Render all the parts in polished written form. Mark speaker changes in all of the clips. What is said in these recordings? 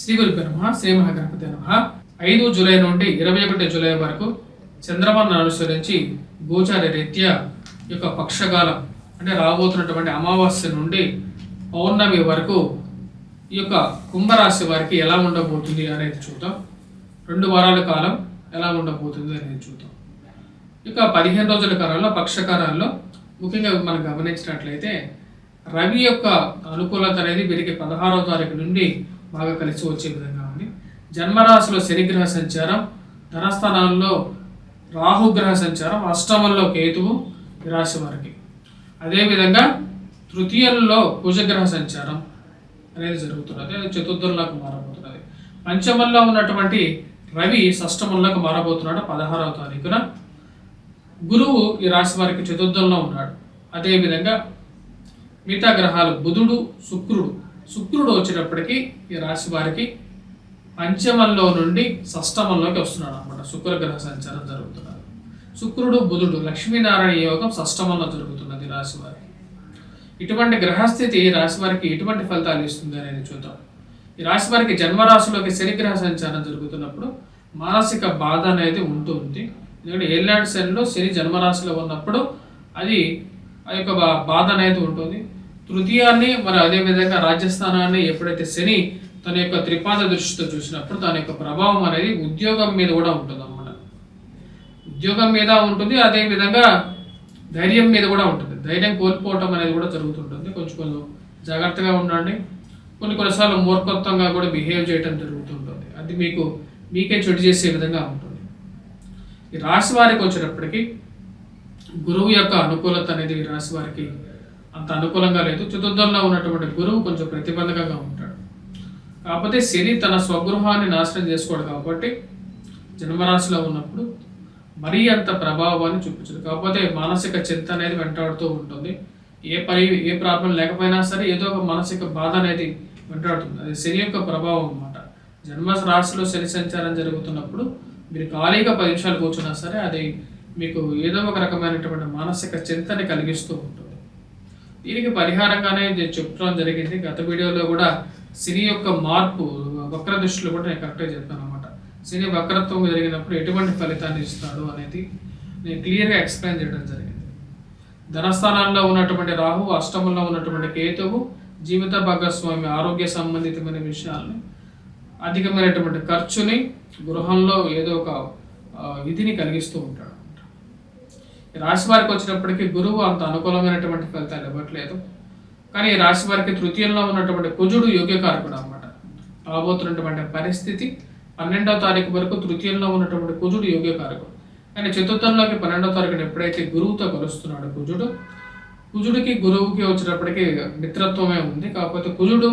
Speaker 1: శ్రీ గురుభ్యో నమః. శ్రీ మహాగణపతి నమః. 5 జూలై నుండి 21 జూలై వరకు చంద్రమాను అనుసరించి గోచార రీత్యా యొక్క పక్షకాలం అంటే రాబోతున్నటువంటి అమావాస్య నుండి పౌర్ణమి వరకు ఈ యొక్క కుంభరాశి వారికి ఎలా ఉండబోతుంది అనేది చూద్దాం. 2 వారాల కాలం ఎలా ఉండబోతుంది అనేది చూద్దాం. ఇక 15 రోజుల కాలంలో పక్షకాలంలో ముఖ్యంగా మనం గమనించినట్లయితే రవి యొక్క అనుకూలత అనేది వీరికి 16వ తారీఖు నుండి బాగా కలిసి వచ్చే విధంగా ఉంది. జన్మరాశిలో శనిగ్రహ సంచారం, ధనస్థానాల్లో రాహుగ్రహ సంచారం, అష్టమంలో కేతువు ఈ రాశి వారికి. అదేవిధంగా తృతీయంలో కుజగ్రహ సంచారం అనేది జరుగుతున్నది. అది చతుర్థంలోకి మారబోతున్నది. పంచమంలో ఉన్నటువంటి రవి షష్టమంలోకి మారబోతున్నాడు 16వ తారీఖున. గురువు ఈ రాశి వారికి చతుర్థంలో ఉన్నాడు. అదేవిధంగా మిగతా గ్రహాలు బుధుడు, శుక్రుడు వచ్చేటప్పటికి ఈ రాశి వారికి పంచమంలో నుండి షష్టమంలోకి వస్తున్నాడు అనమాట. శుక్రగ్రహ సంచారం జరుగుతున్నారు. శుక్రుడు, బుధుడు, లక్ష్మీనారాయణ యోగం షష్టమంలో జరుగుతున్నది రాశి వారికి. ఇటువంటి గ్రహస్థితి రాశి వారికి ఎటువంటి ఫలితాలు ఇస్తుంది అనేది చూద్దాం. ఈ రాశి వారికి జన్మరాశిలోకి శనిగ్రహ సంచారం జరుగుతున్నప్పుడు మానసిక బాధ అనేది ఉంటుంది. ఎందుకంటే ఏళ్ళనాటి శనిలో శని జన్మరాశిలో ఉన్నప్పుడు అది ఆ యొక్క బాధ అనేది ఉంటుంది. తృతీయాన్ని మరి అదేవిధంగా రాజ్యస్థానాన్ని ఎప్పుడైతే శని తన యొక్క త్రిపాద దృష్టితో చూసినప్పుడు దాని యొక్క ప్రభావం అనేది ఉద్యోగం మీద కూడా ఉంటుంది అన్నమాట. ఉద్యోగం మీద ఉంటుంది, అదేవిధంగా ధైర్యం మీద కూడా ఉంటుంది. ధైర్యం కోల్పోవటం అనేది కూడా జరుగుతుంటుంది. కొంచెం జాగ్రత్తగా ఉండండి. కొన్నిసార్లు మూర్ఖత్వంగా కూడా బిహేవ్ చేయడం జరుగుతుంటుంది. అది మీకే చెడు చేసే విధంగా ఉంటుంది. ఈ రాశి వారికి వచ్చేటప్పటికి గురువు యొక్క అనుకూలత అనేది ఈ రాశి వారికి అంత అనుకూలంగా లేదు. చతుర్థంలో ఉన్నటువంటి గురువు కొంచెం ప్రతిబంధకంగా ఉంటాడు. కాకపోతే శని తన స్వగృహాన్ని నాశనం చేసుకోడు కాబట్టి జన్మరాశిలో ఉన్నప్పుడు మరీ అంత ప్రభావాన్ని చూపించదు. కాకపోతే మానసిక చింత అనేది వెంటాడుతూ ఉంటుంది. ఏ ప్రాబ్లం లేకపోయినా సరే ఏదో ఒక మానసిక బాధ అనేది వెంటాడుతుంది. అది శని యొక్క ప్రభావం అన్నమాట. జన్మ రాశిలో శని సంచారం జరుగుతున్నప్పుడు మీరు ఖాళీగా 10 నిమిషాలు కూర్చున్నా సరే అది మీకు ఏదో ఒక రకమైనటువంటి మానసిక చింతని కలిగిస్తూ ఉంటుంది. దీనికి పరిహారంగానే చెప్పడం జరిగింది. గత వీడియోలో కూడా శని యొక్క మార్పు వక్ర దృష్టిలో కూడా నేను కరెక్ట్గా చెప్పాను అనమాట. శని వక్రత్వం జరిగినప్పుడు ఎటువంటి ఫలితాన్ని ఇస్తాడు అనేది నేను క్లియర్గా ఎక్స్ప్లెయిన్ చేయడం జరిగింది. ధనస్థానాల్లో ఉన్నటువంటి రాహు, అష్టమంలో ఉన్నటువంటి కేతువు జీవిత భాగస్వామి ఆరోగ్య సంబంధితమైన విషయాల్ని, అధికమైనటువంటి ఖర్చుని, గృహంలో ఏదో ఒక విధిని కలిగిస్తూ ఉంటాడు. రాశి వారికి వచ్చినప్పటికీ గురువు అంత అనుకూలమైనటువంటి ఫలితాలు ఇవ్వట్లేదు. కానీ ఈ రాశి వారికి తృతీయంలో ఉన్నటువంటి కుజుడు యోగ్యకారకుడు అన్నమాట. రాబోతున్నటువంటి పరిస్థితి 12వ తారీఖు వరకు తృతీయంలో ఉన్నటువంటి కుజుడు యోగ్యకారకుడు. కానీ చతుర్థంలోకి 12వ తారీఖున ఎప్పుడైతే గురువుతో కలుస్తున్నాడు కుజుడికి గురువుకి వచ్చేటప్పటికి మిత్రత్వమే ఉంది. కాకపోతే కుజుడు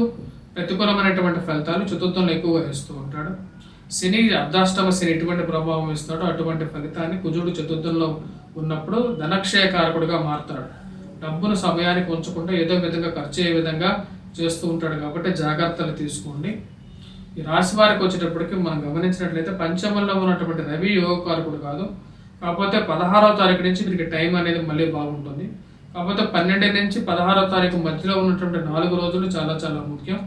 Speaker 1: ప్రతికూలమైనటువంటి ఫలితాలు చతుర్థంలో ఎక్కువగా ఇస్తూ ఉంటాడు. శని అర్ధాష్టమ శని ఎటువంటి ప్రభావం ఇస్తాడో అటువంటి ఫలితాన్ని కుజుడు చతుర్థంలో ఉన్నప్పుడు ధనక్షయకారకుడిగా మారుతాడు. డబ్బును సమయానికి ఉంచకుండా ఏదో విధంగా ఖర్చు అయ్యే విధంగా చేస్తూ ఉంటాడు. కాబట్టి జాగ్రత్తలు తీసుకోండి. ఈ రాశి వారికి వచ్చేటప్పటికి మనం గమనించినట్లయితే పంచమంలో ఉన్నటువంటి రవి యోగకారకుడు కాదు. కాకపోతే 16వ తారీఖు నుంచి వీరికి టైం అనేది మళ్ళీ బాగుంటుంది. కాకపోతే 12 నుంచి 16వ తారీఖు మధ్యలో ఉన్నటువంటి 4 రోజులు చాలా చాలా ముఖ్యం.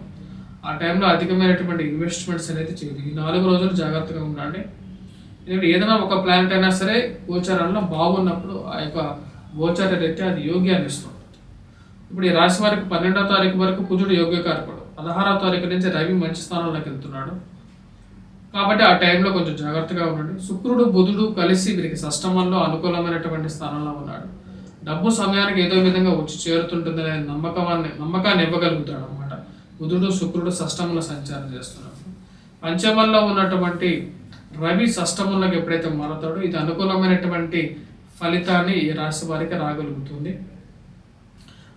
Speaker 1: ఆ టైంలో అధికమైనటువంటి ఇన్వెస్ట్మెంట్స్ అనేది చేయదు. ఈ 4 రోజులు జాగ్రత్తగా ఉండండి. ఎందుకంటే ఏదైనా ఒక ప్లానెట్ అయినా సరే గోచారంలో బాగున్నప్పుడు ఆ యొక్క గోచార రీత్యా అది యోగ్యాన్ని ఇస్తుంది. ఇప్పుడు ఈ రాశి వారికి 12వ తారీఖు వరకు కుజుడు యోగ్యకారకుడు, 16వ తారీఖు నుంచి రవి మంచి స్థానంలోకి వెళ్తున్నాడు. కాబట్టి ఆ టైంలో కొంచెం జాగ్రత్తగా ఉండండి. శుక్రుడు, బుధుడు కలిసి వీరికి షష్టమంలో అనుకూలమైనటువంటి స్థానంలో ఉన్నాడు. డబ్బు సమయానికి ఏదో విధంగా వచ్చి చేరుతుంటుందనే నమ్మకాన్ని ఇవ్వగలుగుతాడు అనమాట. బుధుడు, శుక్రుడు షష్టమంలో సంచారం చేస్తున్నారు. పంచమంలో ఉన్నటువంటి రవి షష్టమంలోకి ఎప్పుడైతే మారుతాడో ఇది అనుకూలమైనటువంటి ఫలితాన్ని ఈ రాశి వారికి రాగలుగుతుంది.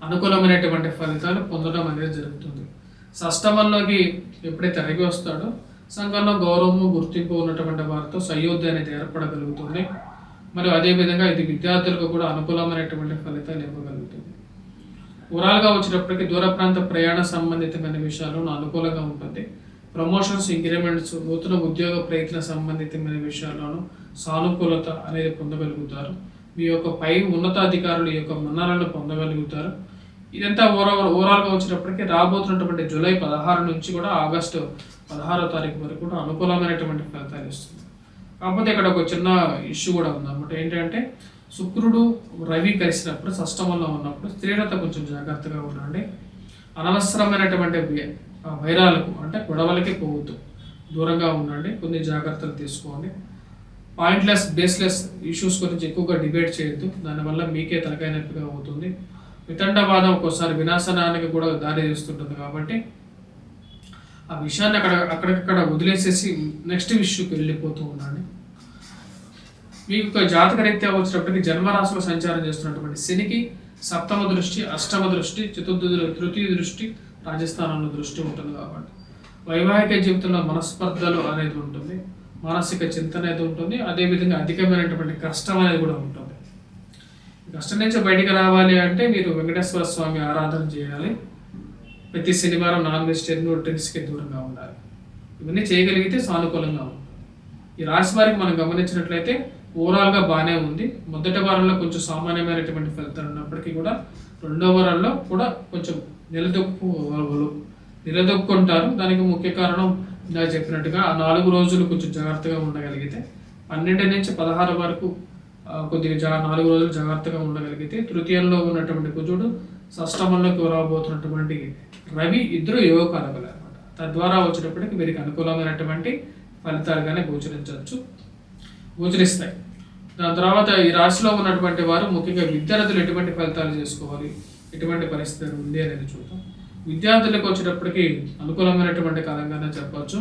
Speaker 1: అనుకూలమైనటువంటి ఫలితాలు పొందడం అనేది జరుగుతుంది. షష్టమంలోకి ఎప్పుడైతే రవి వస్తాడో సంఘంలో గౌరవము, గుర్తింపు ఉన్నటువంటి వారితో సయోధ్య అనేది ఏర్పడగలుగుతుంది. మరియు అదేవిధంగా ఇది విద్యార్థులకు కూడా అనుకూలమైనటువంటి ఫలితాలు ఇవ్వగలుగుతుంది. ఓవరాల్గా వచ్చేటప్పటికి దూర ప్రాంత ప్రయాణ సంబంధితమైన విషయాల్లో అనుకూలంగా ఉంటుంది. ప్రమోషన్స్, ఇంక్రిమెంట్స్, నూతన ఉద్యోగ ప్రయత్న సంబంధితమైన విషయాల్లోనూ సానుకూలత అనేది పొందగలుగుతారు. మీ యొక్క పై ఉన్నతాధికారుల యొక్క మన్ననలను పొందగలుగుతారు. ఇదంతా ఓవరాల్గా వచ్చినప్పటికీ రాబోతున్నటువంటి జూలై 16 నుంచి కూడా ఆగస్టు 16వ తారీఖు వరకు కూడా అనుకూలమైనటువంటి ఫలితాలు ఇస్తుంది. కాకపోతే ఇక్కడ ఒక చిన్న ఇష్యూ కూడా ఉందన్నమాట. ఏంటంటే శుక్రుడు రవి కలిసినప్పుడు షష్టమంలో ఉన్నప్పుడు స్త్రీలతో కొంచెం జాగ్రత్తగా ఉండండి. అనవసరమైనటువంటి వైరాలకు అంటే గొడవలకి పోవద్దు, దూరంగా ఉండండి. కొన్ని జాగ్రత్తలు తీసుకోండి. పాయింట్లెస్ బేస్లెస్ ఇష్యూస్ గురించి ఎక్కువగా డిబేట్ చేయొద్దు, దానివల్ల మీకే తలకాయ నొప్పిగా అవుతుంది. వితండవాదం ఒక్కోసారి వినాశనానికి కూడా దారి తీస్తుంటుంది. కాబట్టి ఆ విషయాన్ని అక్కడికక్కడ వదిలేసేసి నెక్స్ట్ ఇష్యూకి వెళ్ళిపోతూ ఉండండి. మీకు జాతక రీత్యా వచ్చినప్పటికీ జన్మరాశిలో సంచారం చేస్తున్నటువంటి శనికి సప్తమ దృష్టి, అష్టమ దృష్టి, తృతీయ దృష్టి, రాజస్థానంలో దృష్టి ఉంటుంది. కాబట్టి వైవాహిక జీవితంలో మనస్పర్ధలు అనేది ఉంటుంది, మానసిక చింతన అనేది ఉంటుంది, అదేవిధంగా అధికమైనటువంటి కష్టం అనేది కూడా ఉంటుంది. కష్టం నుంచి బయటికి రావాలి అంటే మీరు వెంకటేశ్వర స్వామి ఆరాధన చేయాలి. ప్రతి శనివారం నాన్ వెజిటేరియన్ డ్రింక్స్కి దూరంగా ఉండాలి. ఇవన్నీ చేయగలిగితే సానుకూలంగా ఉంటుంది. ఈ రాశి వారికి మనం గమనించినట్లయితే ఓవరాల్గా బాగానే ఉంది. మొదటి వారంలో కొంచెం సామాన్యమైనటువంటి ఫలితాలు ఉన్నప్పటికీ కూడా రెండో వారంలో కూడా కొంచెం నిలదొక్కుంటారు. దానికి ముఖ్య కారణం ఇందాక చెప్పినట్టుగా ఆ 4 రోజులు కొంచెం జాగ్రత్తగా ఉండగలిగితే, 12 నుంచి 16 వరకు కొద్దిగా 4 రోజులు జాగ్రత్తగా ఉండగలిగితే, తృతీయంలో ఉన్నటువంటి కుజుడు షష్టమంలోకి రాబోతున్నటువంటి రవి ఇద్దరు యోగకారకులు అనమాట. తద్వారా వచ్చేటప్పటికి వీరికి అనుకూలమైనటువంటి ఫలితాలుగానే గోచరిస్తాయి. దాని తర్వాత ఈ రాశిలో ఉన్నటువంటి వారు ముఖ్యంగా విద్యార్థులు ఎటువంటి ఫలితాలు చేసుకోవాలి, ఎటువంటి పరిస్థితి ఉంది అనేది చూద్దాం. విద్యార్థులకు వచ్చేటప్పటికి అనుకూలమైనటువంటి కాలంగానే చెప్పవచ్చు.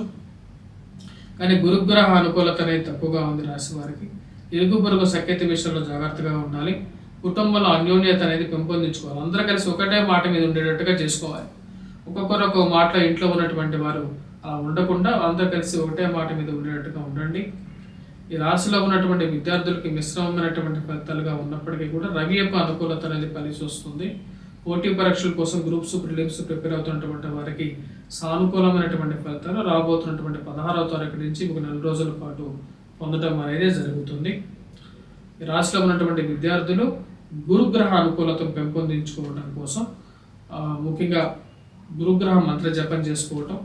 Speaker 1: కానీ గురుగ్రహ అనుకూలత అనేది తక్కువగా ఉంది రాశి వారికి. ఇరుగు పొరుగు సఖ్యత విషయంలో జాగ్రత్తగా ఉండాలి. కుటుంబంలో అన్యోన్యత అనేది పెంపొందించుకోవాలి. అందరూ కలిసి ఒకటే మాట మీద ఉండేటట్టుగా చేసుకోవాలి. ఒక్కొక్కరు ఒక మాటలో ఇంట్లో ఉన్నటువంటి వారు అలా ఉండకుండా అందరూ కలిసి ఒకటే మాట మీద ఉండేటట్టుగా ఉండండి. ఈ రాశిలో ఉన్నటువంటి విద్యార్థులకి మిశ్రమమైనటువంటి ఫలితాలుగా ఉన్నప్పటికీ కూడా రవి యొక్క అనుకూలత అనేది కలిసి వస్తుంది. పోటీ పరీక్షల కోసం గ్రూప్స్, ప్రిలిమ్స్ ప్రిపేర్ అవుతున్నటువంటి వారికి సానుకూలమైనటువంటి ఫలితాలు రాబోతున్నటువంటి 16వ తారీఖు నుంచి ఒక 4 రోజుల పాటు పొందడం అనేది జరుగుతుంది. ఈ రాశిలో ఉన్నటువంటి విద్యార్థులు గురుగ్రహ అనుకూలతను పెంపొందించుకోవడం కోసం ముఖ్యంగా గురుగ్రహ మంత్ర జపం చేసుకోవటం,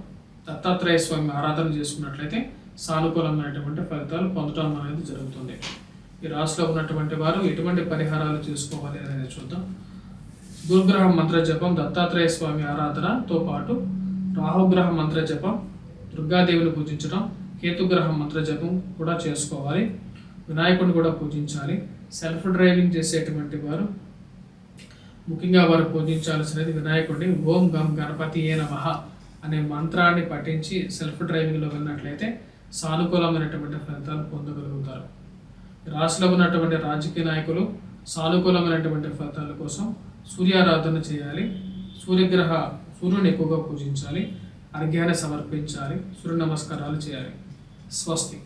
Speaker 1: దత్తాత్రేయ స్వామి ఆరాధన చేసుకున్నట్లయితే సానుకూలమైనటువంటి ఫలితాలు పొందడం అనేది జరుగుతుంది. ఈ రాశిలో ఉన్నటువంటి వారు ఎటువంటి పరిహారాలు చేసుకోవాలి అనేది చూద్దాం. గురుగ్రహ మంత్ర జపం, దత్తాత్రేయ స్వామి ఆరాధనతో పాటు రాహుగ్రహ మంత్ర జపం, దుర్గాదేవిని పూజించడం, కేతుగ్రహ మంత్ర జపం కూడా చేసుకోవాలి. వినాయకుడిని కూడా పూజించాలి. సెల్ఫ్ డ్రైవింగ్ చేసేటువంటి వారు ముఖ్యంగా వారు పూజించాల్సినది వినాయకుడిని. ఓం గం గణపతియే నమః అనే మంత్రాన్ని పఠించి సెల్ఫ్ డ్రైవింగ్లో వెళ్ళినట్లయితే సానుకూలమైనటువంటి ఫలితాలు పొందగలుగుతారు. రాశిలో ఉన్నటువంటి రాజకీయ నాయకులు సానుకూలమైనటువంటి ఫలితాల కోసం సూర్యారాధన చేయాలి. సూర్యుని ఎక్కువగా పూజించాలి. అర్ఘ్యాన్ని సమర్పించాలి. సూర్య నమస్కారాలు చేయాలి. స్వస్తి.